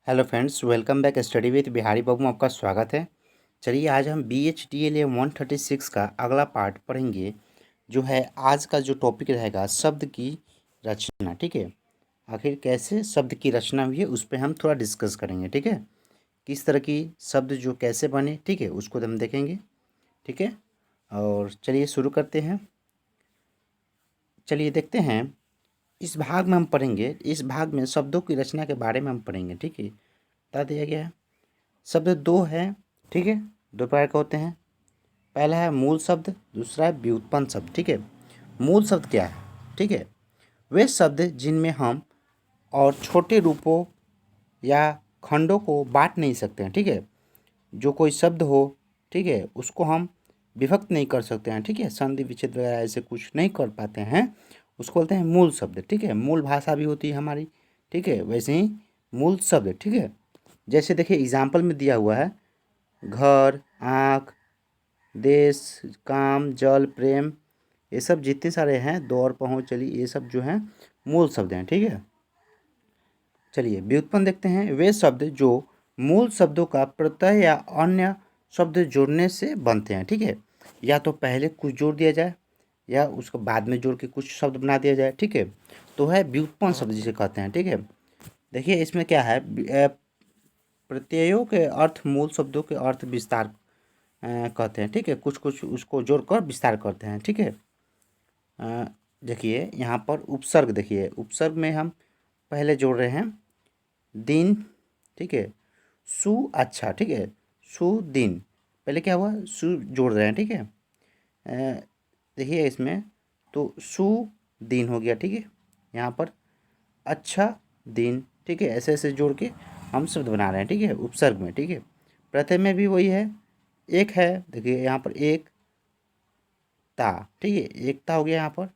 Hello friends, welcome back study with Bihari Babu में आपका स्वागत है। चलिए आज हम BHDLA 136 का अगला पार्ट पढ़ेंगे। जो है आज का जो टॉपिक रहेगा शब्द की रचना। ठीक है, आखिर कैसे शब्द की रचना हुई है उस पर हम थोड़ा डिस्कस करेंगे। ठीक है, किस तरह की शब्द जो कैसे बने, ठीक है, उसको हम देखेंगे। ठीक है, और चलिए शुरू करते हैं। चलिए देखते हैं, इस भाग में हम पढ़ेंगे, इस भाग में शब्दों की रचना के बारे में हम पढ़ेंगे। ठीक है, बता दिया गया है। शब्द दो है, ठीक है, दो प्रकार के होते हैं। पहला है मूल शब्द, दूसरा है व्युत्पन्न शब्द। ठीक है, मूल शब्द क्या है? ठीक है, वे शब्द जिनमें हम और छोटे रूपों या खंडों को बांट नहीं सकते हैं। ठीक है, जो कोई शब्द हो, ठीक है, उसको हम विभक्त नहीं कर सकते हैं। ठीक है, संधि विच्छेद वगैरह ऐसे कुछ नहीं कर पाते हैं, उसको बोलते हैं मूल शब्द। ठीक है, मूल भाषा भी होती है हमारी। ठीक है, वैसे ही मूल शब्द। ठीक है, जैसे देखिए एग्जाम्पल में दिया हुआ है, घर, आँख, देश, काम, जल, प्रेम, ये सब जितने सारे हैं, दौड़, पहुँच, चली, ये सब जो हैं मूल शब्द हैं। ठीक है, चलिए व्युत्पन्न देखते हैं। वे शब्द जो मूल शब्दों का प्रत्यय या अन्य शब्द जोड़ने से बनते हैं। ठीक है, या तो पहले कुछ जोड़ दिया जाए या उसको बाद में जोड़ के कुछ शब्द बना दिया जाए। ठीक है, तो है व्युत्पन्न शब्द जिसे कहते हैं। ठीक है, देखिए इसमें क्या है, प्रत्ययों के अर्थ मूल शब्दों के अर्थ विस्तार कहते हैं। ठीक है, कुछ कुछ उसको जोड़कर विस्तार करते हैं। ठीक है, देखिए यहाँ पर उपसर्ग, देखिए उपसर्ग में हम पहले जोड़ रहे हैं दिन। ठीक है, सु अच्छा। ठीक है, सु दिन, पहले क्या हुआ, सु जोड़ रहे हैं। ठीक है, देखिए इसमें तो सु दिन हो गया। ठीक है, यहाँ पर अच्छा दिन। ठीक है, ऐसे ऐसे जोड़ के हम शब्द बना रहे हैं। ठीक है, उपसर्ग में। ठीक है, प्रत्यय में भी वही है, एक है, देखिए यहाँ पर एक ता। ठीक है, एकता हो गया यहाँ पर।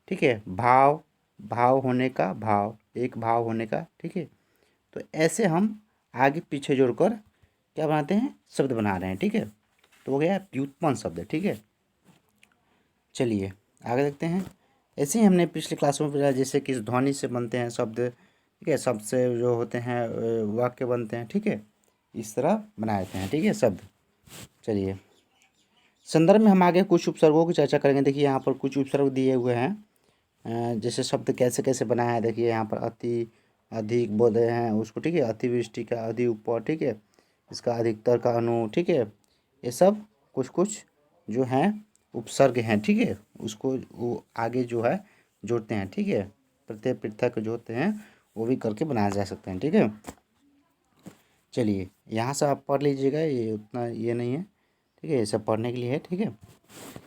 ठीक है, भाव, भाव होने का भाव, एक भाव होने का। ठीक है, तो ऐसे हम आगे पीछे जोड़कर क्या बनाते हैं, शब्द बना रहे हैं। ठीक है, तो हो गया व्युत्पन्न शब्द। ठीक है, चलिए आगे देखते हैं। ऐसे ही हमने पिछले क्लास में पढ़ा, जैसे कि ध्वनि से बनते हैं शब्द। ठीक है, शब्द से जो होते हैं वाक्य बनते हैं। ठीक है, इस तरह बनाए जाते हैं। ठीक है, शब्द। चलिए संदर्भ में हम आगे कुछ उपसर्गों की चर्चा करेंगे। देखिए यहाँ पर कुछ उपसर्ग दिए हुए हैं, जैसे शब्द कैसे कैसे बनाया है। देखिए यहाँ पर अति, अधिक बोल रहे हैं उसको। ठीक है, अतिवृष्टि का अधि ऊपर। ठीक है, इसका अधिकतर का अनु। ठीक है, ये सब कुछ कुछ जो हैं उपसर्ग हैं। ठीक है, उसको वो आगे जो है जोड़ते हैं। ठीक है, प्रत्येक पृथक जो होते हैं वो भी करके बनाया जा सकते हैं। ठीक है, चलिए यहाँ से आप पढ़ लीजिएगा, ये उतना ये नहीं है। ठीक है, ये सब पढ़ने के लिए है। ठीक है,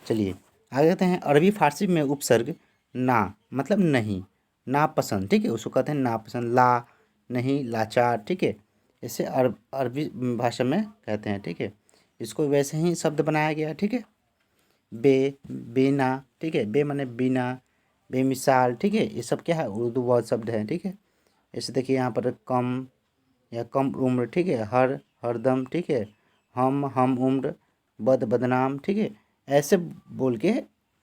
चलिए आगे देखते हैं। अरबी फारसी में उपसर्ग ना मतलब नहीं, ना पसंद। ठीक है, उसको कहते हैं ना पसंद, ला नहीं, लाचार। ठीक है, इसे अरबी भाषा में कहते हैं। ठीक है, इसको वैसे ही शब्द बनाया गया। ठीक है, बे, बेना। ठीक है, बे माने बिना, बेमिसाल। ठीक है, ये सब क्या है, उर्दू बहुत शब्द हैं। ठीक है, जैसे देखिए यहाँ पर कम या कम उम्र। ठीक है, हर, हरदम। ठीक है, हम उम्र, बदनाम। ठीक है, ऐसे बोल के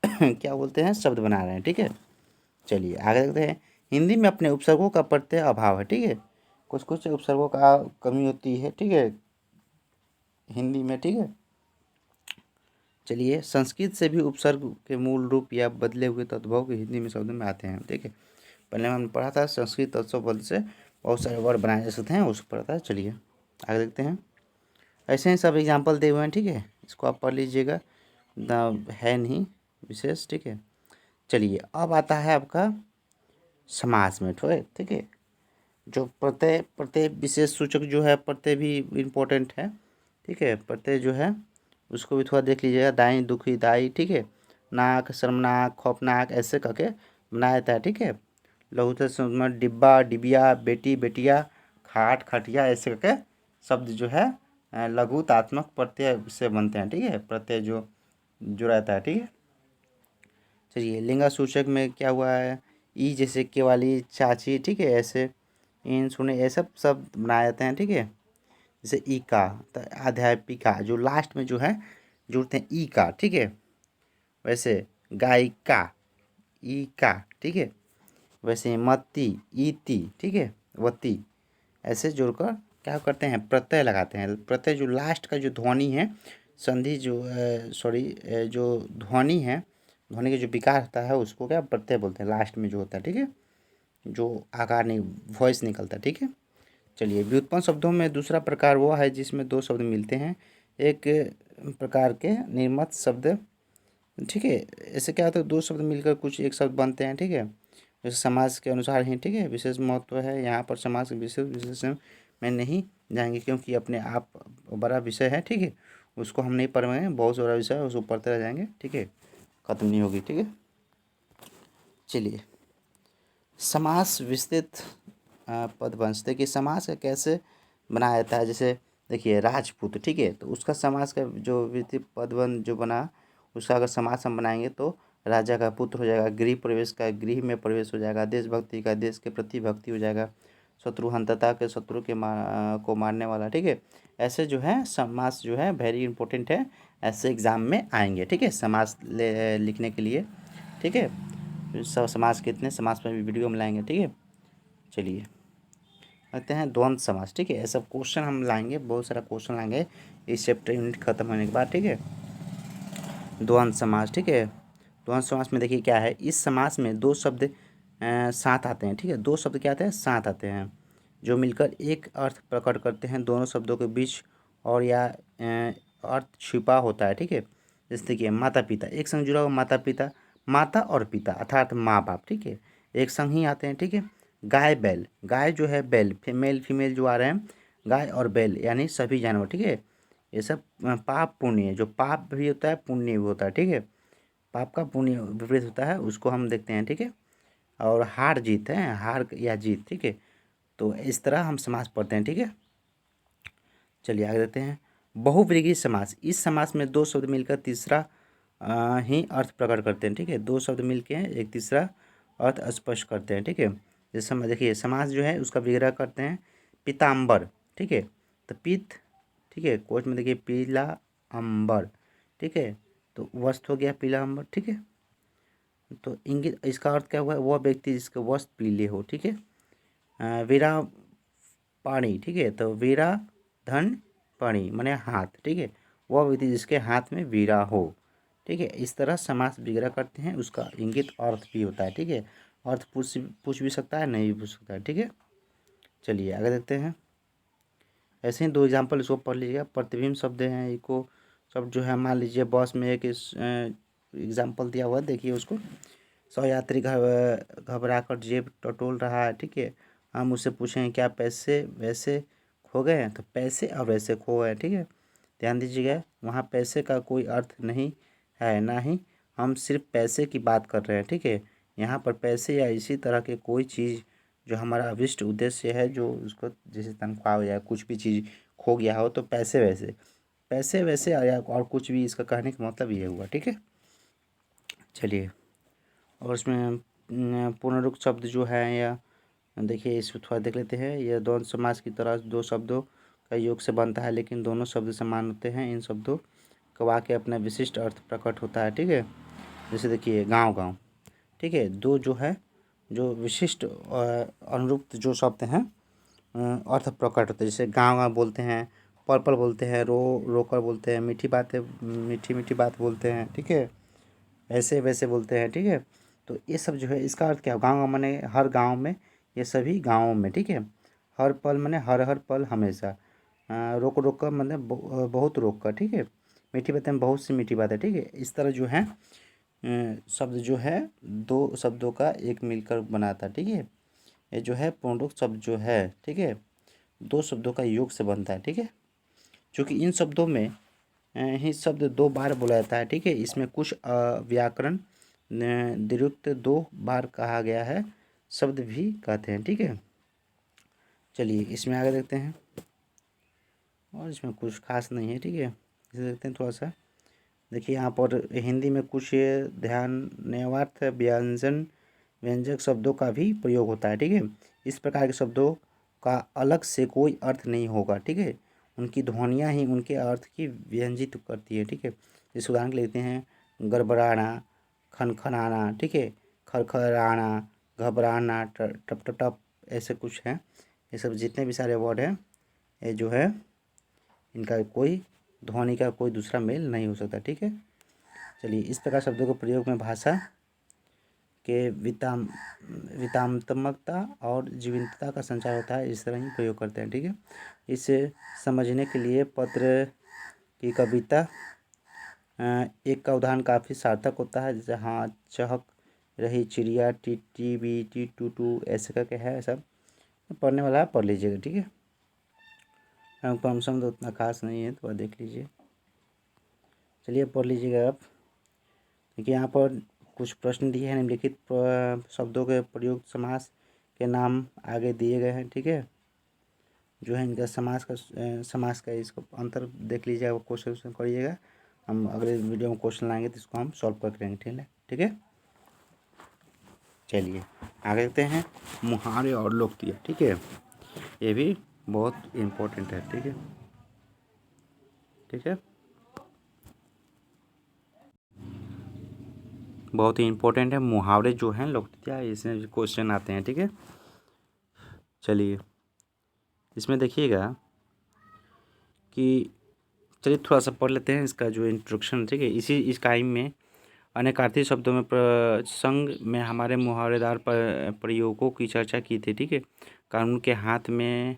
क्या बोलते हैं, शब्द बना रहे हैं। ठीक है, चलिए आगे देखते हैं। हिंदी में अपने उपसर्गों का प्रत्यय अभाव है। ठीक है, कुछ कुछ उपसर्गों का कमी होती है। ठीक है, हिंदी में। ठीक है, चलिए संस्कृत से भी उपसर्ग के मूल रूप या बदले हुए तद्भव के हिंदी में शब्द में आते हैं। ठीक है, पहले हमने पढ़ा था संस्कृत तत्व से बहुत सारे वर्ड बनाए जा सकते हैं, उसको पढ़ा था। चलिए आगे देखते हैं। ऐसे ही सब एग्जाम्पल दिए हुए हैं। ठीक है, इसको आप पढ़ लीजिएगा, इतना है नहीं विशेष। ठीक है, चलिए अब आता है आपका समास में। ठीक है, जो प्रत्यय, प्रत्यय विशेष सूचक जो है, प्रत्यय भी इम्पोर्टेंट है। ठीक है, प्रत्यय जो है उसको भी थोड़ा देख लीजिएगा, दाई, दुखी, दाई। ठीक है, नाक, शर्मनाक, खौफनाक, ऐसे करके बनाया जाता है। ठीक है, लघुतर में डिब्बा, डिबिया, बेटी, बेटिया, खाट, खटिया, ऐसे करके शब्द जो है लघुतात्मक प्रत्यय से बनते हैं। ठीक है, प्रत्यय जो रहता है। ठीक है, चलिए लिंगा सूचक में क्या हुआ है, ई जैसे केवाली, चाची। ठीक है, ऐसे इन, सुने, ये सब शब्द बनाए जाते हैं। ठीक है, जैसे ई का, तो अध्यापिका जो लास्ट में जो है जुड़ते हैं ई का। ठीक है, वैसे गायिका, ई का। ठीक है, वैसे मती, ईती। ठीक है, वती, ऐसे जोड़कर क्या करते हैं, प्रत्यय लगाते हैं। प्रत्यय जो लास्ट का जो ध्वनि है, संधि जो जो ध्वनि है, ध्वनि का जो विकार होता है उसको क्या प्रत्यय बोलते हैं, लास्ट में जो होता है, ठीक है, जो आकार नहीं वॉइस निकलता है, ठीक है। चलिए, व्युत्पन्न शब्दों में दूसरा प्रकार वो है जिसमें दो शब्द मिलते हैं, एक प्रकार के निर्मित शब्द, ठीक है। ऐसे क्या होता है, दो शब्द मिलकर कुछ एक शब्द बनते हैं, ठीक है, जैसे समास के अनुसार ही, ठीक है, विशेष महत्व है यहाँ पर। समास के विशेष विशेषण में नहीं जाएंगे क्योंकि अपने आप बड़ा विषय है, ठीक है, उसको हम नहीं पढ़ पाएंगे, बहुत बड़ा विषय है, उसको पढ़ते रह जाएंगे, ठीक है, खत्म नहीं होगी, ठीक है। चलिए, समास विस्तृत पदवंश, देखिए समास का कैसे बनाया जाता है। जैसे देखिए राजपूत, ठीक है, तो उसका समास का जो विस्तृत पदवंश जो बना, उसका अगर समास हम बनाएंगे तो राजा का पुत्र हो जाएगा, गृह प्रवेश का गृह में प्रवेश हो जाएगा, देशभक्ति का देश के प्रति भक्ति हो जाएगा, शत्रुहंतता के शत्रु के को मारने वाला, ठीक है। ऐसे जो है समास जो है वेरी इंपॉर्टेंट है, ऐसे एग्जाम में आएंगे, ठीक है, समास लिखने के लिए, ठीक है। समास कितने समास में भी वीडियो में लाएंगे, ठीक है। चलिए लगते हैं द्वंद्व समास, ठीक है, ऐसा क्वेश्चन हम लाएंगे, बहुत सारा क्वेश्चन लाएंगे इस चैप्टर यूनिट खत्म होने के बाद, ठीक है। द्वंद्व समास, ठीक है, द्वंद्व समास में देखिए क्या है, इस समास में दो शब्द साथ आते हैं, ठीक है, दो शब्द क्या आते हैं, साथ आते हैं, जो मिलकर एक अर्थ प्रकट करते हैं, दोनों शब्दों के बीच और या अर्थ छिपा होता है, ठीक है। जैसे देखिए माता पिता, एक संग जुड़ा हुआ माता पिता, माता और पिता अर्थात माँ बाप, ठीक है, एक संग ही आते हैं, ठीक है। गाय बैल, गाय जो है बैल, फीमेल फीमेल जो आ रहे हैं, गाय और बैल यानी सभी जानवर, ठीक है। ये सब पाप पुण्य है, जो पाप भी होता है पुण्य भी होता है, ठीक है, पाप का पुण्य विपरीत होता है, उसको हम देखते हैं, ठीक है। और हार जीत है, हार या जीत, ठीक है, तो इस तरह हम समास पढ़ते हैं, ठीक है। चलिए आगे देखते हैं बहुव्रीहि समास, इस समास में दो शब्द मिलकर तीसरा ही अर्थ प्रकट करते हैं, ठीक है, दो शब्द मिलके एक तीसरा अर्थ स्पष्ट करते हैं, ठीक है। जैसे समय देखिए समास जो है उसका विग्रह करते हैं, पीताम्बर, ठीक है, तो पीत, ठीक है, कोट में देखिए पीला अंबर, ठीक है, तो वस्त्र हो गया पीला अंबर, ठीक है, तो इंगित इसका अर्थ क्या हुआ, वह व्यक्ति जिसके वस्त्र पीले हो, ठीक है। वीरा पाणी, ठीक है, तो वीरा धन पाणी माने हाथ, ठीक है, वह व्यक्ति जिसके हाथ में वीरा हो, ठीक है, इस तरह समास विग्रह करते हैं, उसका इंगित अर्थ भी होता है, ठीक है, अर्थ पूछ भी सकता है, नहीं भी पूछ सकता है, ठीक है। चलिए आगे देखते हैं, ऐसे ही दो एग्जाम्पल इसको पढ़ लीजिएगा, प्रतिबिंब शब्द हैं, इको शब्द जो है, मान लीजिए बस में एक एग्जाम्पल दिया हुआ है, देखिए उसको, यात्री घबरा कर जेब टटोल रहा है, ठीक है, हम उससे पूछें क्या पैसे वैसे खो गए हैं, तो पैसे और वैसे खो गए, ठीक है, ध्यान दीजिएगा, वहाँ पैसे का कोई अर्थ नहीं है, ना ही हम सिर्फ पैसे की बात कर रहे हैं, ठीक है, यहाँ पर पैसे या इसी तरह के कोई चीज़ जो हमारा अभिष्ट उद्देश्य है, जो उसको जैसे तनख्वाह हो या कुछ भी चीज़ खो गया हो, तो पैसे वैसे, पैसे वैसे या और कुछ भी, इसका कहने का मतलब ये हुआ, ठीक है। चलिए, और उसमें पूर्णरूप शब्द जो है, या देखिए इसको थोड़ा देख लेते हैं, यह द्वंद्व समास की तरह दो शब्दों का योग से बनता है, लेकिन दोनों शब्द समान होते हैं, इन शब्दों का वाक्य अपना विशिष्ट अर्थ प्रकट होता है, ठीक है। जैसे देखिए गांव गांव, ठीक है, दो जो है जो विशिष्ट अनुरूप जो शब्द हैं अर्थ प्रकट होते हैं, जैसे गाँव गाँव बोलते हैं, पल पल बोलते हैं, रो रोकर बोलते हैं, मीठी बातें मीठी मीठी बात बोलते हैं, ठीक है, ऐसे वैसे बोलते हैं, ठीक है, तो ये सब जो है इसका अर्थ क्या है, गाँव गाँव माने हर गाँव में, ये सभी गाँवों में, ठीक है, हर पल माने हर हर पल हमेशा, रोक रोक कर मतलब बहुत रोक कर, ठीक है, मीठी बातें में बहुत सी मीठी बात है, ठीक है, इस तरह जो है शब्द जो है दो शब्दों का एक मिलकर बनाता है, ठीक है, ये जो है पूर्णरूप शब्द जो है, ठीक है, दो शब्दों का योग से बनता है, ठीक है, क्योंकि इन शब्दों में ही शब्द दो बार बोला जाता है, ठीक है, इसमें कुछ व्याकरण द्व्युक्त दो बार कहा गया है शब्द भी कहते हैं, ठीक है। चलिए इसमें आगे देखते हैं, और इसमें कुछ खास नहीं है, ठीक है, इसे देखते हैं थोड़ा सा, देखिए यहाँ पर हिंदी में कुछ ध्यानवार्थ व्यंजन व्यंजक शब्दों का भी प्रयोग होता है, ठीक है, इस प्रकार के शब्दों का अलग से कोई अर्थ नहीं होगा, ठीक है, उनकी ध्वनियाँ ही उनके अर्थ की व्यंजित करती है, ठीक है। जैसे उदाहरण लेते हैं गड़बड़ाना, खनखनाना, ठीक है, खरखराना, घबराना, टप टप टप, ऐसे कुछ हैं, ये सब जितने भी सारे वर्ड हैं ये जो है इनका कोई ध्वनि का कोई दूसरा मेल नहीं हो सकता, ठीक है। चलिए, इस प्रकार शब्दों के प्रयोग में भाषा के वितामत्मकता और जीवंतता का संचार होता है, इस तरह ही प्रयोग करते हैं, ठीक है। इसे समझने के लिए पत्र की कविता एक का उदाहरण काफ़ी सार्थक होता है, जैसे हाँ चहक रही चिड़िया, टी बी टू टू, ऐसे करके है सब। पढ़ने वाला पढ़ लीजिएगा, ठीक है। कम सम तो उतना खास नहीं है, तो देख लीजिए। चलिए पढ़ लीजिएगा आप। देखिए यहाँ पर कुछ प्रश्न दिए हैं, निम्नलिखित शब्दों के प्रयुक्त समास के नाम आगे दिए गए हैं, ठीक है। जो है इनका समास का इसको अंतर देख लीजिएगा, क्वेश्चन करिएगा। हम अगले वीडियो में क्वेश्चन लाएंगे तो इसको हम सॉल्व कर करेंगे, ठीक है। चलिए आगे देखते हैं मुहावरे और लोकोक्ति, ठीक है। ये भी बहुत इम्पोर्टेंट है, ठीक है, ठीक है, बहुत ही इम्पोर्टेंट है। मुहावरे जो हैं लोकोक्तियाँ, इसमें क्वेश्चन आते हैं, ठीक है। चलिए इसमें देखिएगा कि चलिए थोड़ा सा पढ़ लेते हैं इसका जो इंट्रोडक्शन, ठीक है। इस टाइम में अनेक अर्थी शब्दों में प्रसंग में हमारे मुहावरेदार प्रयोगों की चर्चा की थी, ठीक है। कानून के हाथ में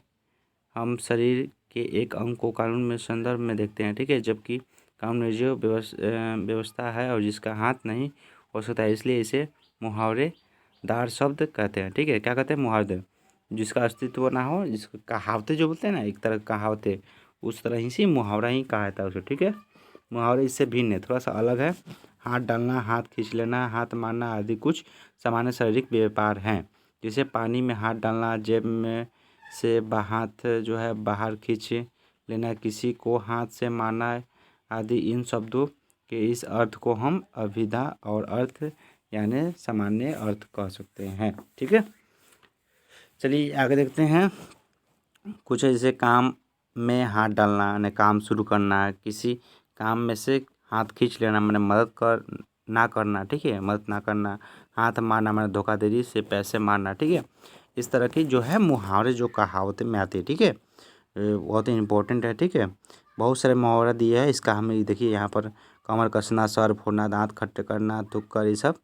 हम शरीर के एक अंग को कानून में संदर्भ में देखते हैं, ठीक है, जबकि कानून निर्जीव व्यवस्था है और जिसका हाथ नहीं हो सकता है, इसलिए इसे मुहावरेदार शब्द कहते हैं, ठीक है। क्या कहते हैं? मुहावरे, जिसका अस्तित्व ना हो, जिसको कहावतें जो बोलते हैं ना, एक तरह कहावतें, उस तरह ही से मुहावरा ही कहा जाता है उसे, ठीक है। मुहावरे इससे भिन्न है, थोड़ा सा अलग है। हाथ डालना, हाथ खींच लेना, हाथ मारना आदि कुछ सामान्य शारीरिक व्यापार हैं, जैसे पानी में हाथ डालना, जेब में से हाथ जो है बाहर खींच लेना, किसी को हाथ से मारना आदि। इन शब्दों के इस अर्थ को हम अभिधा और अर्थ यानी सामान्य अर्थ कह सकते हैं, ठीक है। चलिए आगे देखते हैं। कुछ जैसे काम में हाथ डालना यानी काम शुरू करना, किसी काम में से हाथ खींच लेना मैंने मदद कर ना करना, ठीक है, मदद ना करना। हाथ मारना मैंने धोखाधड़ी से पैसे मारना, ठीक है। इस तरह की जो है मुहावरे जो कहावतें में आती है, ठीक है, बहुत ही इम्पोर्टेंट है, ठीक है। बहुत सारे मुहावरा दिए हैं, इसका हमें देखिए यहाँ पर कमर कसना, सर फोड़ना, दांत खट्टे करना, थूक कर, ये सब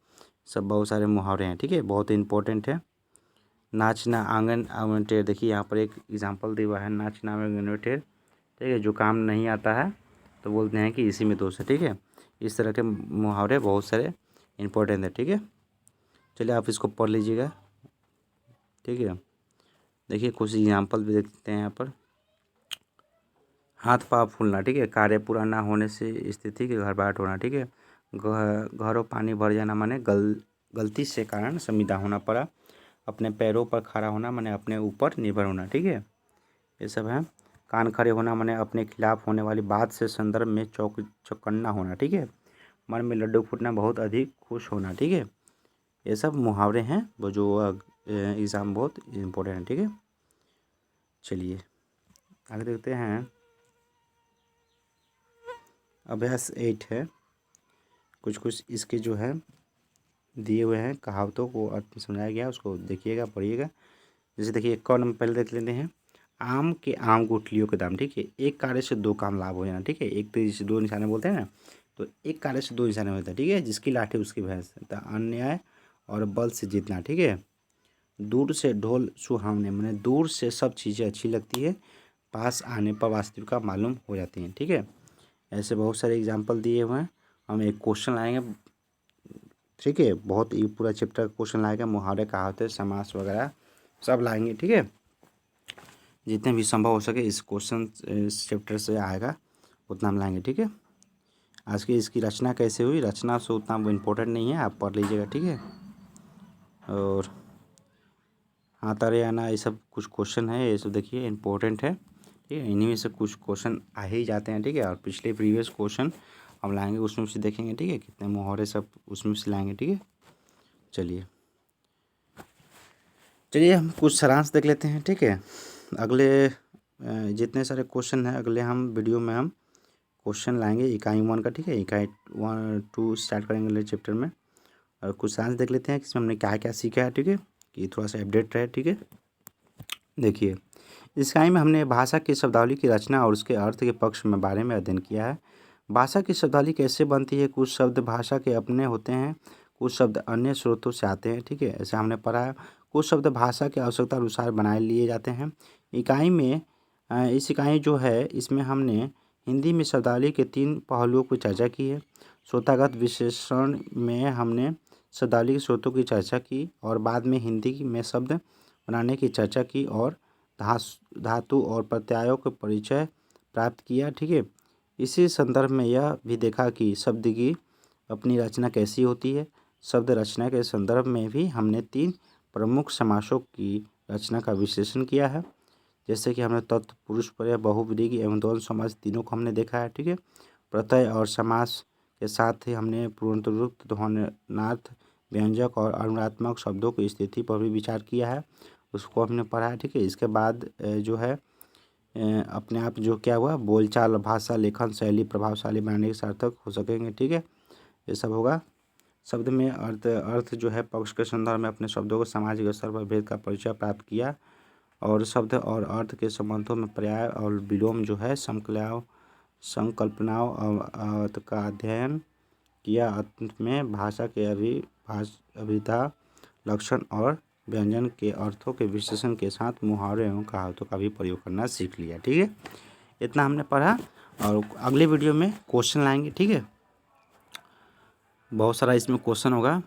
बहुत सारे मुहावरे हैं, ठीक है, बहुत ही इम्पोर्टेंट है। नाचना आंगन आंगन टेढ़, देखिए यहाँ पर एक एग्जांपल दिया हुआ है, नाचना आंगन टेढ़, ठीक है। जो काम नहीं आता है तो बोलते हैं कि इसी में दोष है, ठीक है। इस तरह के मुहावरे बहुत सारे इम्पोर्टेंट है, ठीक है। चलिए आप इसको पढ़ लीजिएगा, ठीक है। देखिए कुछ एग्जांपल भी देखते हैं यहाँ पर। हाथ पाँव फूलना, ठीक है, कार्य पूरा ना होने से स्थिति के घबराहट होना, ठीक है। घरों पानी भर जाना माने गलती से कारण संविदा होना पड़ा। अपने पैरों पर खड़ा होना माने अपने ऊपर निर्भर होना, ठीक है, ये सब है। कान खड़े होना माने अपने खिलाफ होने वाली बात से संदर्भ में चौकन्ना होना, ठीक है। मन में लड्डू फूटना, बहुत अधिक खुश होना, ठीक है। ये सब मुहावरे हैं वो जो एग्ज़ाम बहुत इम्पोर्टेंट है, ठीक है। चलिए आगे देखते हैं। अभ्यास 8 है, कुछ इसके जो है दिए हुए हैं, कहावतों को अर्थ समझाया गया, उसको देखिएगा, पढ़िएगा। जैसे देखिए एक और नंबर पहले देख लेते हैं। आम के आम गुठलियों के दाम, ठीक है। एक कार्य से दो काम लाभ हो जाना, ठीक है। एक तेजी से दो निशाने बोलते हैं ना, तो एक कार्य से दो निशाने होता है, ठीक है। जिसकी लाठी उसकी भैंस, तो अन्याय और बल से जीतना, ठीक है। दूर से ढोल सुहावने, मैंने दूर से सब चीज़ें अच्छी लगती है, पास आने पर वास्तविकता मालूम हो जाती हैं, ठीक है। ऐसे बहुत सारे एग्जाम्पल दिए हुए हैं। हम एक क्वेश्चन लाएंगे, ठीक है, बहुत ही पूरा चैप्टर क्वेश्चन लाएंगे, मुहावरे कहावतें समास वगैरह सब लाएंगे, ठीक है। जितने भी संभव हो सके इस क्वेश्चन इस चैप्टर से आएगा उतना हम लाएंगे, ठीक है। आज की इसकी रचना कैसे हुई, रचना से उतना इम्पोर्टेंट नहीं है, आप पढ़ लीजिएगा, ठीक है। और हाँ तारे आना, ये सब कुछ क्वेश्चन है, ये सब देखिए इम्पोर्टेंट है, ठीक है। इन्हीं में से कुछ क्वेश्चन आ ही जाते हैं, ठीक है। और पिछले प्रीवियस क्वेश्चन हम लाएंगे, उसमें से देखेंगे, ठीक है, कितने मुहावरे सब उसमें से लाएंगे, ठीक है। चलिए हम कुछ सारांश देख लेते हैं, ठीक है। अगले जितने सारे क्वेश्चन हैं अगले हम वीडियो में हम क्वेश्चन लाएंगे इकाई 1 का, ठीक है। इकाई 1 2 स्टार्ट करेंगे अगले चैप्टर में। और कुछ सारांश देख लेते हैं कि इसमें हमने क्या क्या सीखा है, ठीक है, कि थोड़ा सा अपडेट रहे, ठीक है। देखिए, इस इकाई में हमने भाषा की शब्दावली की रचना और उसके अर्थ के पक्ष में बारे में अध्ययन किया है। भाषा की शब्दावली कैसे बनती है, कुछ शब्द भाषा के अपने होते हैं, कुछ शब्द अन्य स्रोतों से आते हैं, ठीक है, ऐसे हमने पढ़ा है। कुछ शब्द भाषा की आवश्यकता अनुसार बनाए लिए जाते हैं। इकाई में इस इकाई जो है इसमें हमने हिंदी में शब्दावली के 3 पहलुओं की चर्चा की है। श्रोतागत विश्लेषण में हमने शब्दावली के स्रोतों की चर्चा की और बाद में हिंदी में शब्द बनाने की चर्चा की और धातु और प्रत्ययों का परिचय प्राप्त किया, ठीक है। इसी संदर्भ में यह भी देखा कि शब्द की अपनी रचना कैसी होती है। शब्द रचना के संदर्भ में भी हमने 3 प्रमुख समासों की रचना का विश्लेषण किया है, जैसे कि हमने तत्पुरुष, पर्याय, बहुव्रीहि एवं द्वंद्व समास तीनों को हमने देखा है, ठीक है। प्रत्यय और समास के साथ ही हमने पूर्वोक्त, ध्वन्यार्थ, व्यंजक और अनुनात्मक शब्दों की स्थिति पर भी विचार किया है, उसको हमने पढ़ा है, ठीक है। इसके बाद जो है अपने आप जो क्या हुआ, बोलचाल, भाषा, लेखन शैली प्रभावशाली बनाने के सार्थक हो सकेंगे, ठीक है, ये सब होगा। शब्द में अर्थ जो है पक्ष के संदर्भ में अपने शब्दों को सामाजिक स्तर पर भेद का परिचय प्राप्त किया और शब्द और अर्थ के संबंधों में पर्याय और विलोम जो है संकल्पनाओं का अध्ययन किया। अंत में भाषा के अभिधा, लक्षण और व्यंजन के अर्थों के विश्लेषण के साथ मुहावरे एवं कहावतों का भी प्रयोग करना सीख लिया, ठीक है। इतना हमने पढ़ा और अगले वीडियो में क्वेश्चन लाएंगे, ठीक है। बहुत सारा इसमें क्वेश्चन होगा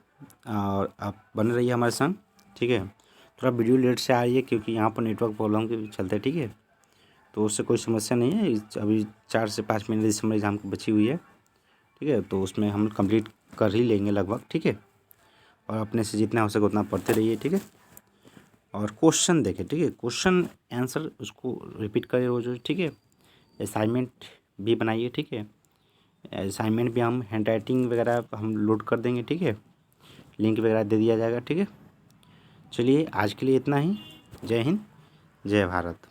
और आप बने रहिए हमारे संग, ठीक है। थोड़ा वीडियो लेट से आ रही है क्योंकि यहाँ पर नेटवर्क प्रॉब्लम के चलते, ठीक है, तो उससे कोई समस्या नहीं है। अभी 4 से 5 मिनट इस समय एग्जाम की बची हुई है, ठीक है, तो उसमें हम कंप्लीट कर ही लेंगे लगभग, ठीक है। और अपने से जितना हो सके उतना पढ़ते रहिए, ठीक है। और क्वेश्चन देखें, ठीक है, क्वेश्चन आंसर उसको रिपीट करें रोज, ठीक है। असाइनमेंट भी बनाइए, ठीक है। असाइनमेंट भी हम हैंड राइटिंग वगैरह हम लोड कर देंगे, ठीक है, लिंक वगैरह दे दिया जाएगा, ठीक है। चलिए आज के लिए इतना ही। जय हिंद, जय भारत।